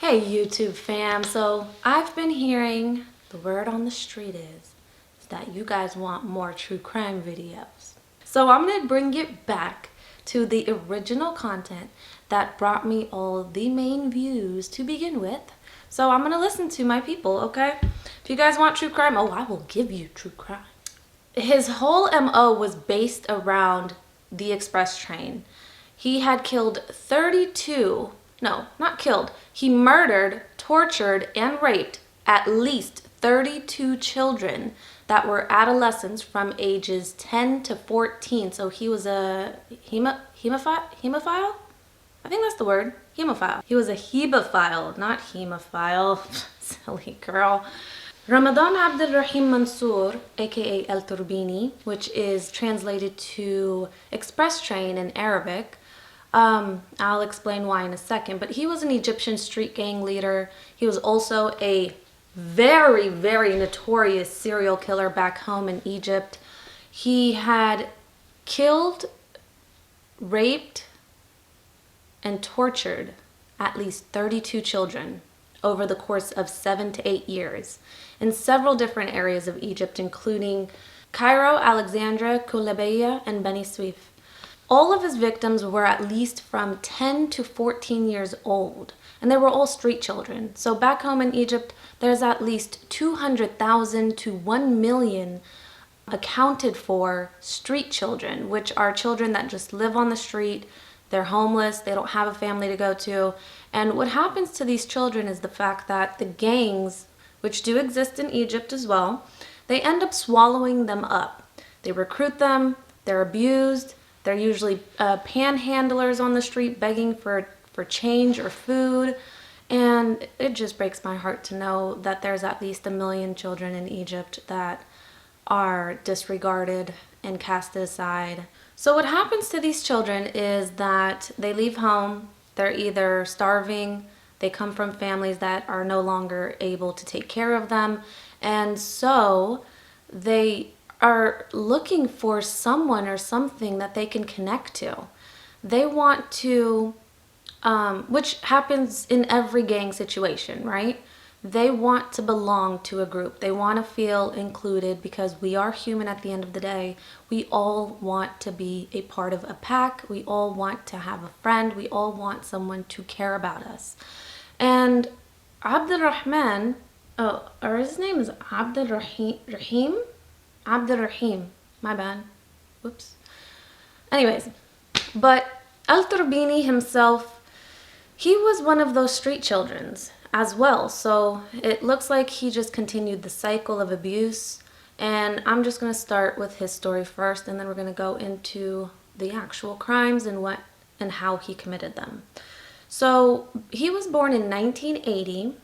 Hey YouTube fam, so I've been hearing the word on the street is that you guys want more true crime videos. So I'm gonna bring it back to the original content that brought me all the main views to begin with. So I'm gonna listen to my people, okay? If you guys want true crime, oh, I will give you true crime. His whole MO was based around the express train. He had killed 32, no, not killed. He murdered, tortured, and raped at least 32 children that were adolescents from ages 10 to 14. So he was a hemophile? I think that's the word. Hemophile. He was a hemophile, not hemophile. Silly girl. Ramadan Abdulrahim Mansour, aka Al-Tourbini, which is translated to express train in Arabic. I'll explain why in a second, but he was an Egyptian street gang leader. He was also a very, very notorious serial killer back home in Egypt. He had killed, raped, and tortured at least 32 children over the course of 7 to 8 years in several different areas of Egypt, including Cairo, Alexandria, Kulebeya, and Beni Suef. All of his victims were at least from 10 to 14 years old, and they were all street children. So back home in Egypt, there's at least 200,000 to 1 million accounted for street children, which are children that just live on the street. They're homeless, they don't have a family to go to. And what happens to these children is the fact that the gangs, which do exist in Egypt as well, they end up swallowing them up. They recruit them, they're abused, they're usually panhandlers on the street begging for change or food. And it just breaks my heart to know that there's at least 1 million children in Egypt that are disregarded and cast aside. So what happens to these children is that they leave home, they're either starving, they come from families that are no longer able to take care of them, and so they are looking for someone or something that they can connect to. They want to, which happens in every gang situation, right? They want to belong to a group. They want to feel included because we are human at the end of the day. We all want to be a part of a pack. We all want to have a friend. We all want someone to care about us. And Abdulrahman, or his name is Abdulrahim, my bad. Whoops. Anyways, but Al-Tourbini himself, he was one of those street childrens as well. So it looks like he just continued the cycle of abuse. And I'm just going to start with his story first, and then we're going to go into the actual crimes and how he committed them. So he was born in 1980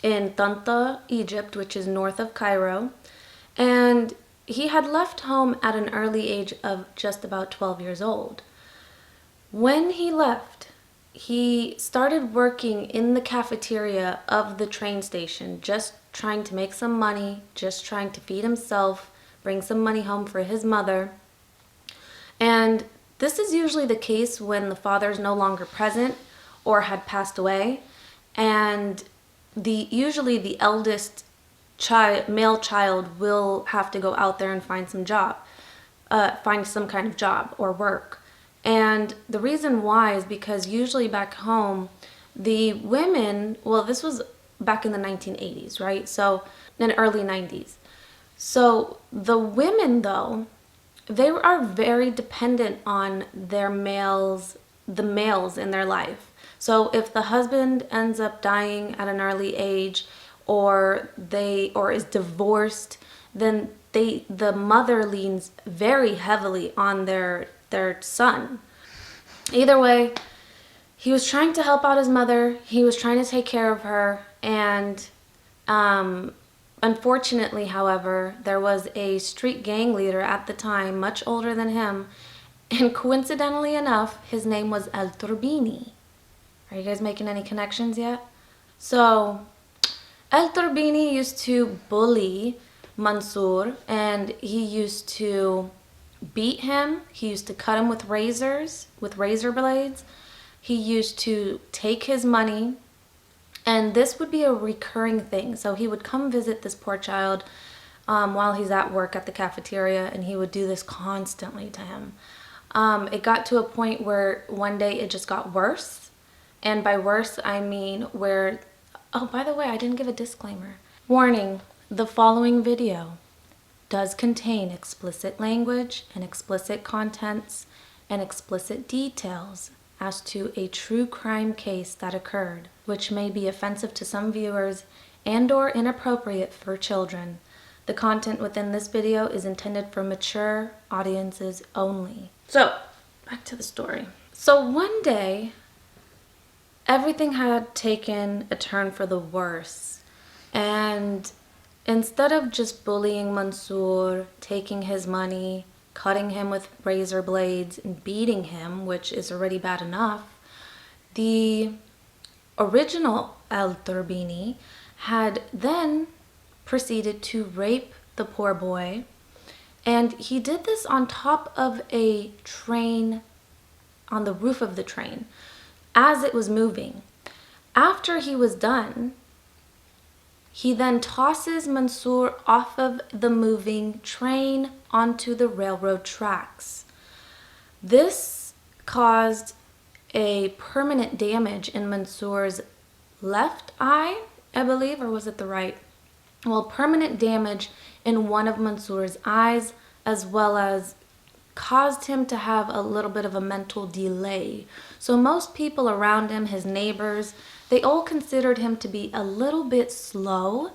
in Tanta, Egypt, which is north of Cairo. And he had left home at an early age of just about 12 years old. When he left, he started working in the cafeteria of the train station, just trying to make some money, just trying to feed himself, bring some money home for his mother. And this is usually the case when the father is no longer present or had passed away. And usually the eldest male child will have to go out there and find some kind of job or work. And the reason why is because usually back home, the women, well, this was back in the 1980s, right? So in the early 90s. So the women, though, they are very dependent on the males in their life. So if the husband ends up dying at an early age or is divorced, then the mother leans very heavily on their son. Either way, he was trying to help out his mother. He was trying to take care of her. And unfortunately, however, there was a street gang leader at the time, much older than him. And coincidentally enough, his name was Al-Tourbini. Are you guys making any connections yet? So Al-Tourbini used to bully Mansour, and he used to beat him. He used to cut him with razor blades. He used to take his money And this would be a recurring thing. So he would come visit this poor child while he's at work at the cafeteria, and he would do this constantly to him. It got to a point where one day it just got worse. And by worse, I mean where, oh, by the way, I didn't give a disclaimer. Warning, the following video does contain explicit language and explicit contents and explicit details as to a true crime case that occurred, which may be offensive to some viewers and/or inappropriate for children. The content within this video is intended for mature audiences only. So, back to the story. So one day, everything had taken a turn for the worse. And instead of just bullying Mansour, taking his money, cutting him with razor blades, and beating him, which is already bad enough, the original Al-Tourbini had then proceeded to rape the poor boy. And he did this on top of a train, on the roof of the train, as it was moving. After he was done, he then tosses Mansour off of the moving train onto the railroad tracks. This caused a permanent damage in Mansour's left eye, I believe, or was it the right? Well, permanent damage in one of Mansour's eyes, as well as caused him to have a little bit of a mental delay. So most people around him, his neighbors, they all considered him to be a little bit slow.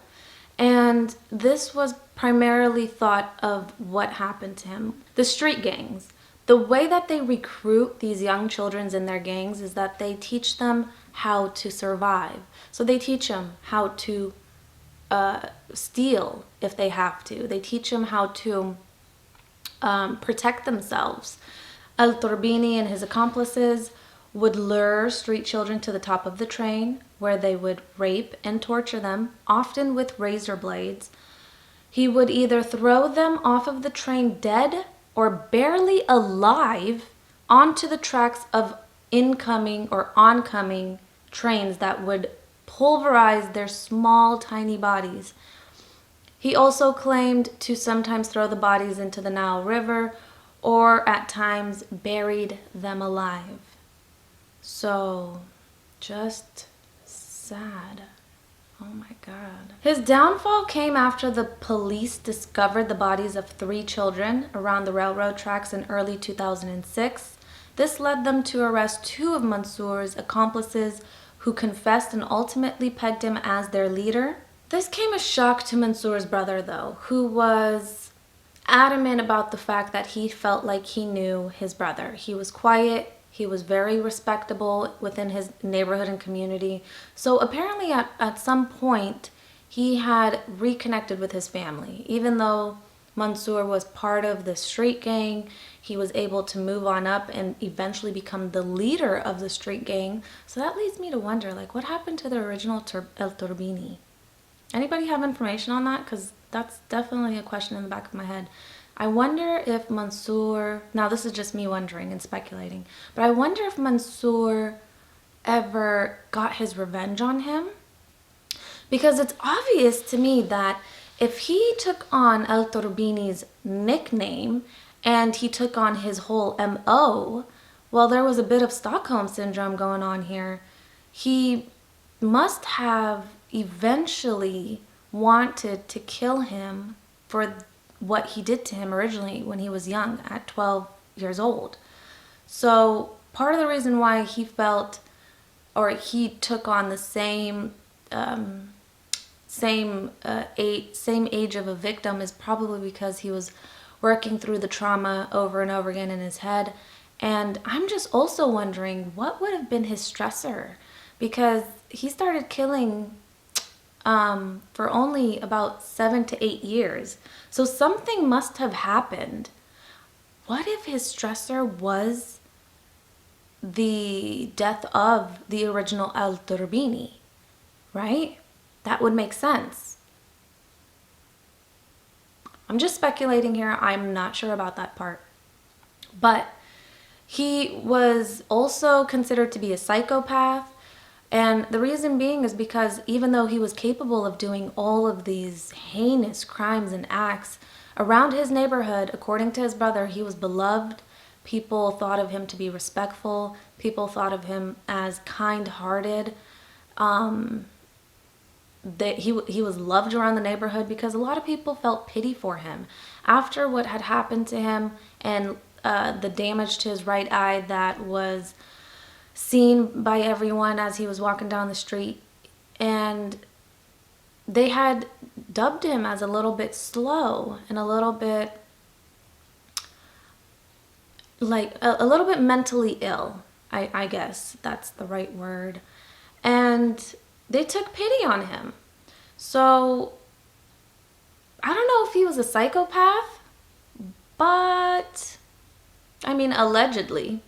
And this was primarily thought of what happened to him. The street gangs. The way that they recruit these young children in their gangs is that they teach them how to survive. So they teach them how to steal if they have to. They teach them how to protect themselves. Al-Tourbini and his accomplices would lure street children to the top of the train, where they would rape and torture them, often with razor blades. He would either throw them off of the train dead or barely alive onto the tracks of incoming or oncoming trains that would pulverize their small, tiny bodies. He also claimed to sometimes throw the bodies into the Nile River, or at times buried them alive. So, just sad. Oh my God. His downfall came after the police discovered the bodies of 3 children around the railroad tracks in early 2006. This led them to arrest 2 of Mansour's accomplices, who confessed and ultimately pegged him as their leader. This came as shock to Mansour's brother, though, who was adamant about the fact that he felt like he knew his brother. He was quiet. He was very respectable within his neighborhood and community. So apparently at some point, he had reconnected with his family. Even though Mansour was part of the street gang, he was able to move on up and eventually become the leader of the street gang. So that leads me to wonder, like, what happened to the original Al-Tourbini? Anybody have information on that? Because that's definitely a question in the back of my head. I wonder if Mansour, now this is just me wondering and speculating, but I wonder if Mansour ever got his revenge on him. Because it's obvious to me that if he took on Al-Tourbini's nickname and he took on his whole MO, well, there was a bit of Stockholm syndrome going on here. He must have eventually wanted to kill him for what he did to him originally when he was young, at 12 years old. So part of the reason why he felt, or he took on the same age of a victim, is probably because he was working through the trauma over and over again in his head. And I'm just also wondering what would have been his stressor, because he started killing for only about 7 to 8 years. So something must have happened. What if his stressor was the death of the original Al-Tourbini, right? That would make sense. I'm just speculating here. I'm not sure about that part. But he was also considered to be a psychopath. And the reason being is because even though he was capable of doing all of these heinous crimes and acts, around his neighborhood, according to his brother, he was beloved. People thought of him to be respectful. People thought of him as kind-hearted. That he was loved around the neighborhood because a lot of people felt pity for him after what had happened to him, and the damage to his right eye that was seen by everyone as he was walking down the street. And they had dubbed him as a little bit slow and a little bit like a little bit mentally ill. I guess that's the right word. And they took pity on him. So I don't know if he was a psychopath, but I mean, allegedly,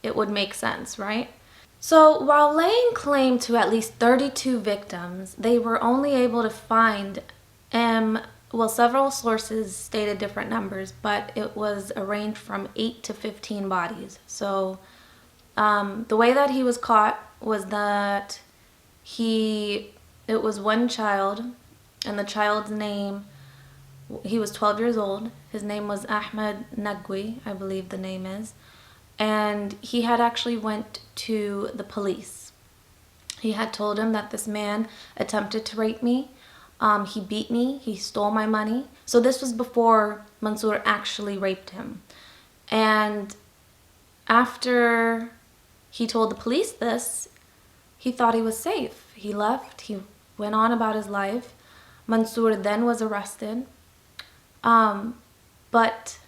it would make sense, right? So while laying claim to at least 32 victims, they were only able to find, well, several sources stated different numbers, but it was a range from 8 to 15 bodies. So the way that he was caught was that it was one child, and the child's name, he was 12 years old. His name was Ahmed Nagwi, I believe the name is. And he had actually went to the police. He had told him that this man attempted to rape me. He beat me. He stole my money. So this was before Mansour actually raped him. And after he told the police this, he thought he was safe. He left. He went on about his life. Mansour then was arrested. But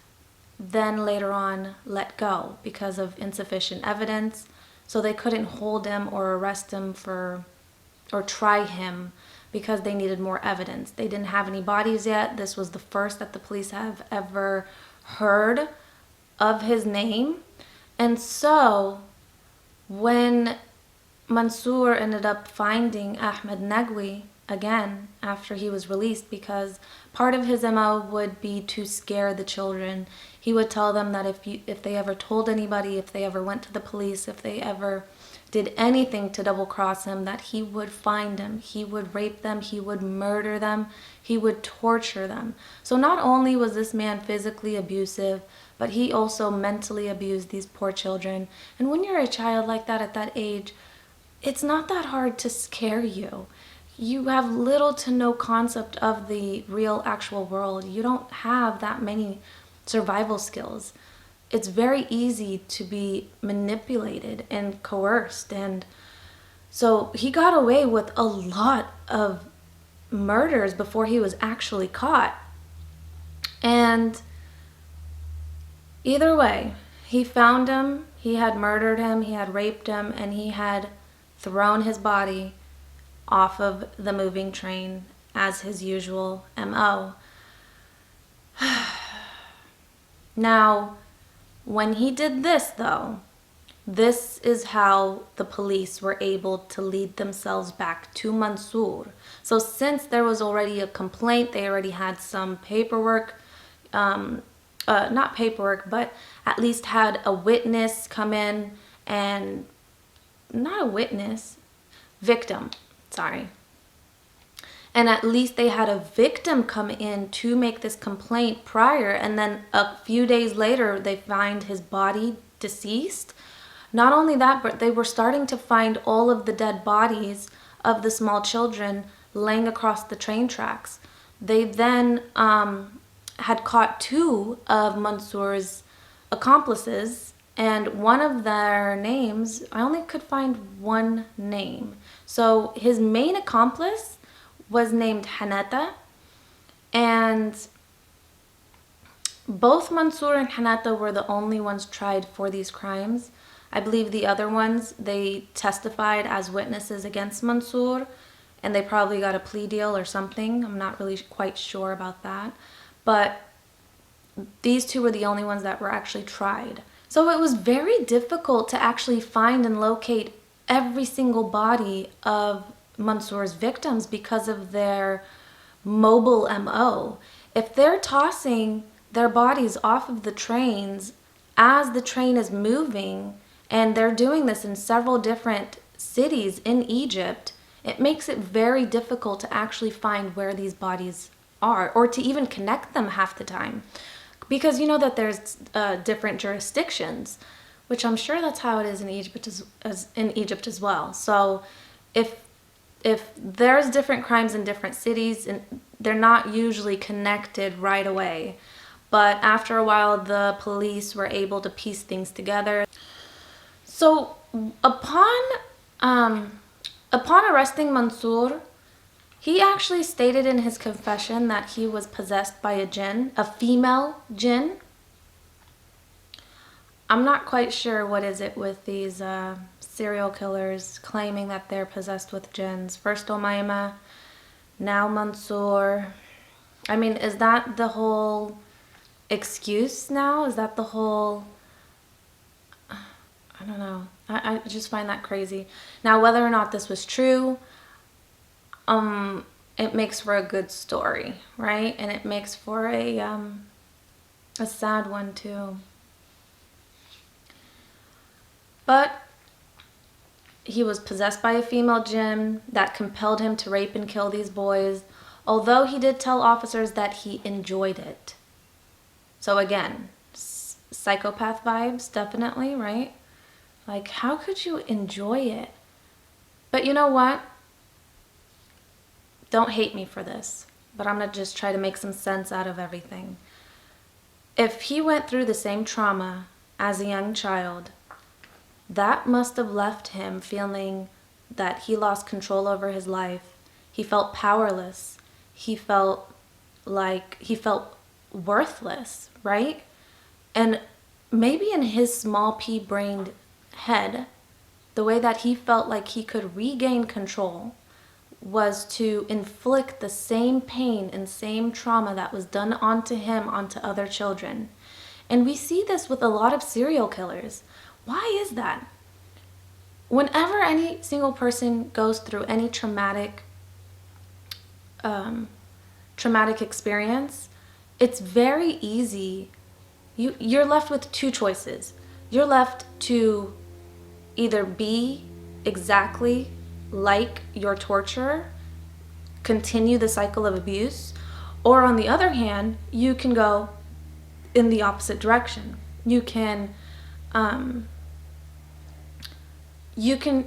then later on let go because of insufficient evidence. So they couldn't hold him or arrest him or try him because they needed more evidence. They didn't have any bodies yet. This was the first that the police have ever heard of his name. And so when Mansour ended up finding Ahmed Nagwi again after he was released, because part of his MO would be to scare the children. He would tell them that if they ever told anybody, if they ever went to the police, if they ever did anything to double cross him, that he would find them, he would rape them, he would murder them, he would torture them. So not only was this man physically abusive, but he also mentally abused these poor children. And when you're a child like that at that age, it's not that hard to scare you. You have little to no concept of the real actual world. You don't have that many survival skills. It's very easy to be manipulated and coerced. And so he got away with a lot of murders before he was actually caught. And either way, he found him, he had murdered him, he had raped him, and he had thrown his body off of the moving train as his usual MO. Now, when he did this though, this is how the police were able to lead themselves back to Mansour. So since there was already a complaint, they already had some paperwork, not paperwork, but at least had a witness come in, and not a witness, victim, sorry. And at least they had a victim come in to make this complaint prior, and then a few days later they find his body deceased. Not only that, but they were starting to find all of the dead bodies of the small children laying across the train tracks. They then had caught 2 of Mansour's accomplices, and one of their names, I only could find one name. So his main accomplice was named Hanata, and both Mansour and Hanata were the only ones tried for these crimes. I believe the other ones, they testified as witnesses against Mansour, and they probably got a plea deal or something. I'm not really quite sure about that. But these 2 were the only ones that were actually tried. So it was very difficult to actually find and locate every single body of Mansour's victims because of their mobile MO. If they're tossing their bodies off of the trains as the train is moving, and they're doing this in several different cities in Egypt, it makes it very difficult to actually find where these bodies are, or to even connect them half the time. Because you know that there's different jurisdictions, which I'm sure that's how it is in Egypt as well. So if there's different crimes in different cities, and they're not usually connected right away, but after a while the police were able to piece things together. So upon arresting Mansour, he actually stated in his confession that he was possessed by a jinn, a female jinn. I'm not quite sure what is it with these serial killers claiming that they're possessed with jinns. First Umayma, now Mansour. I mean, is that the whole excuse now? Is that the whole... I don't know. I just find that crazy. Now, whether or not this was true, it makes for a good story, right? And it makes for a sad one too. But he was possessed by a female jinn that compelled him to rape and kill these boys, although he did tell officers that he enjoyed it. So again, psychopath vibes, definitely, right? Like, how could you enjoy it? But you know what? Don't hate me for this, but I'm going to just try to make some sense out of everything. If he went through the same trauma as a young child, that must have left him feeling that he lost control over his life. He felt powerless. He felt worthless, right? And maybe in his small pea-brained head, the way that he felt like he could regain control was to inflict the same pain and same trauma that was done onto him onto other children. And we see this with a lot of serial killers. Why is that? Whenever any single person goes through any traumatic experience, it's very easy. You're left with two choices. You're left to either be exactly like your torturer, continue the cycle of abuse, or on the other hand, you can go in the opposite direction. You can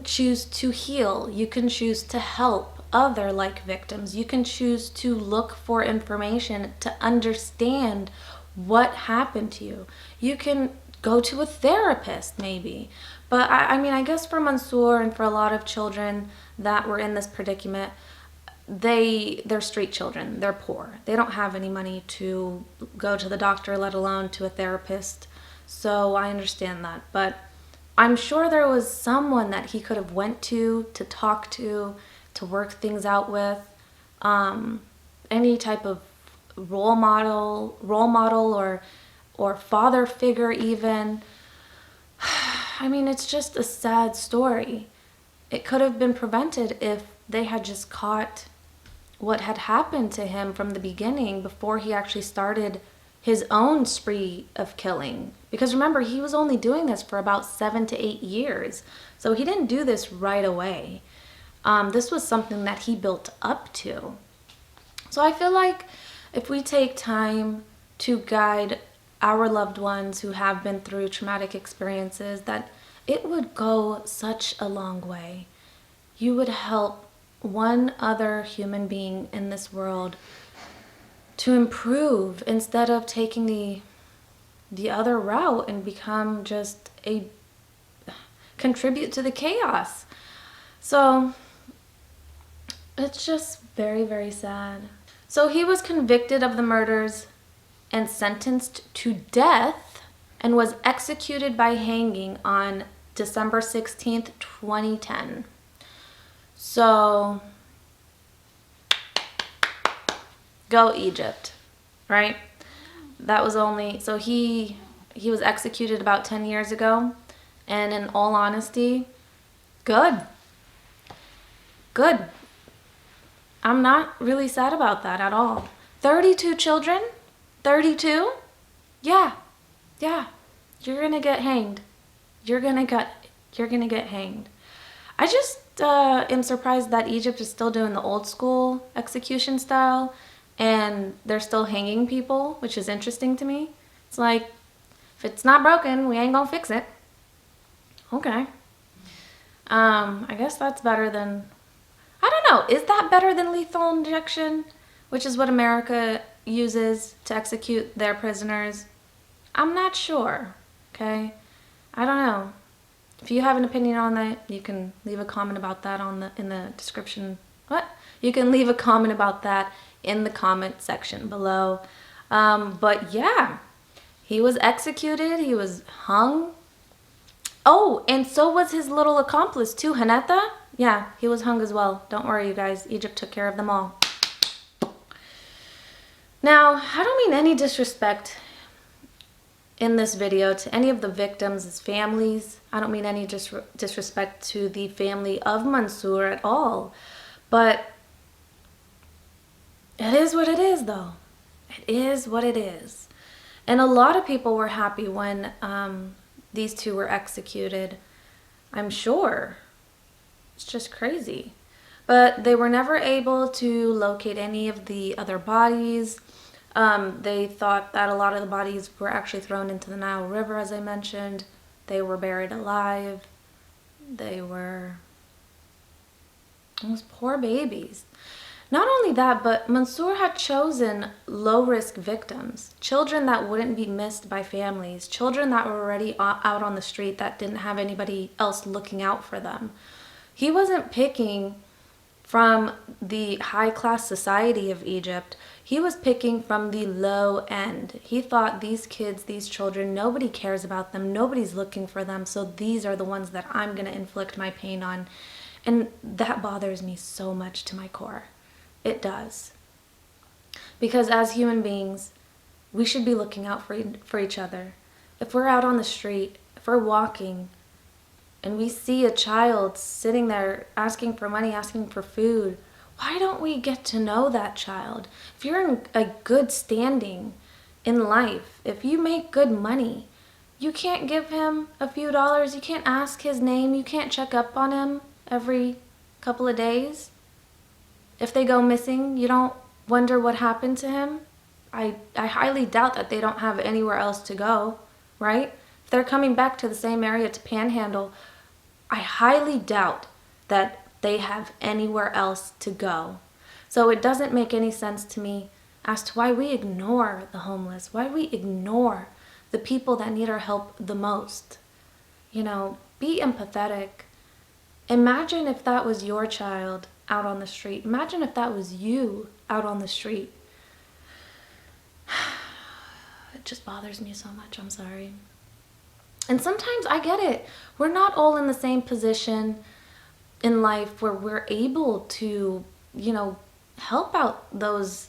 choose to heal. You can choose to help other like victims. You can choose to look for information to understand what happened to you. You can go to a therapist maybe. But I mean, I guess for Mansour and for a lot of children that were in this predicament, they're street children. They're poor. They don't have any money to go to the doctor, let alone to a therapist. So I understand that. But I'm sure there was someone that he could have went to talk to work things out with. Any type of role model or father figure even. I mean, it's just a sad story. It could have been prevented if they had just caught what had happened to him from the beginning before he actually started his own spree of killing. Because remember, he was only doing this for about 7 to 8 years. So he didn't do this right away. This was something that he built up to. So I feel like if we take time to guide our loved ones who have been through traumatic experiences, that it would go such a long way. You would help one other human being in this world to improve instead of taking the other route and become just contribute to the chaos. So it's just very, very sad. So he was convicted of the murders and sentenced to death and was executed by hanging on December 16th, 2010. So, go Egypt, right? That was only, so he was executed about 10 years ago, and in all honesty, good. Good. I'm not really sad about that at all. 32 children? 32? Yeah. You're gonna get hanged. You're gonna get hanged. I just am surprised that Egypt is still doing the old school execution style and they're still hanging people, which is interesting to me. It's like, if it's not broken, we ain't gonna fix it. Okay. I guess that's better than, I don't know, is that better than lethal injection, which is what America uses to execute their prisoners? I'm not sure, okay? I don't know. If you have an opinion on that, you can leave a comment about that in the description. What? You can leave a comment about that in the comment section below. But yeah, he was executed. He was hung. Oh, and so was his little accomplice too, Hanetta. Yeah, he was hung as well. Don't worry, you guys. Egypt took care of them all. Now, I don't mean any disrespect in this video to any of the victims' families. I don't mean any disrespect to the family of Mansour at all. But it is what it is, though. It is what it is. And a lot of people were happy when these two were executed, I'm sure. It's just crazy. But they were never able to locate any of the other bodies. They thought that a lot of the bodies were actually thrown into the Nile River, as I mentioned. They were buried alive. They were those poor babies. Not only that, but Mansour had chosen low-risk victims, children that wouldn't be missed by families, children that were already out on the street that didn't have anybody else looking out for them. He wasn't picking from the high-class society of Egypt. He was picking from the low end. He thought these kids, these children, nobody cares about them, nobody's looking for them, so these are the ones that I'm going to inflict my pain on. And that bothers me so much to my core. It does. Because as human beings, we should be looking out for each other. If we're out on the street, if we're walking, and we see a child sitting there asking for money, asking for food, why don't we get to know that child? If you're in a good standing in life, if you make good money, you can't give him a few dollars, you can't ask his name, you can't check up on him every couple of days. If they go missing, you don't wonder what happened to him. I highly doubt that they don't have anywhere else to go, right? If they're coming back to the same area to panhandle, I highly doubt that they have anywhere else to go. So it doesn't make any sense to me as to why we ignore the homeless, why we ignore the people that need our help the most. You know, be empathetic. Imagine if that was your child out on the street. Imagine if that was you out on the street. It just bothers me so much. I'm sorry. And sometimes I get it. We're not all in the same position in life where we're able to, you know, help out those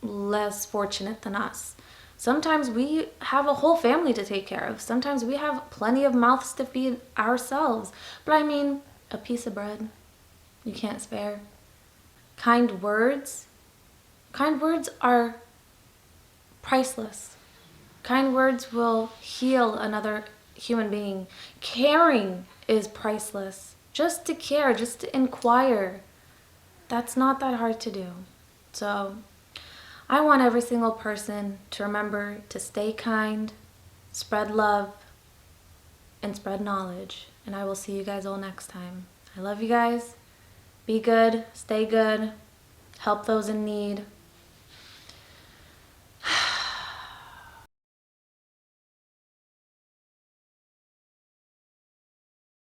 less fortunate than us. Sometimes we have a whole family to take care of. Sometimes we have plenty of mouths to feed ourselves. But I mean, a piece of bread you can't spare. Kind words are priceless. Kind words will heal another human being. Caring is priceless. Just to care, just to inquire, that's not that hard to do. So I want every single person to remember to stay kind, spread love, and spread knowledge. And I will see you guys all next time. I love you guys. Be good, stay good, help those in need.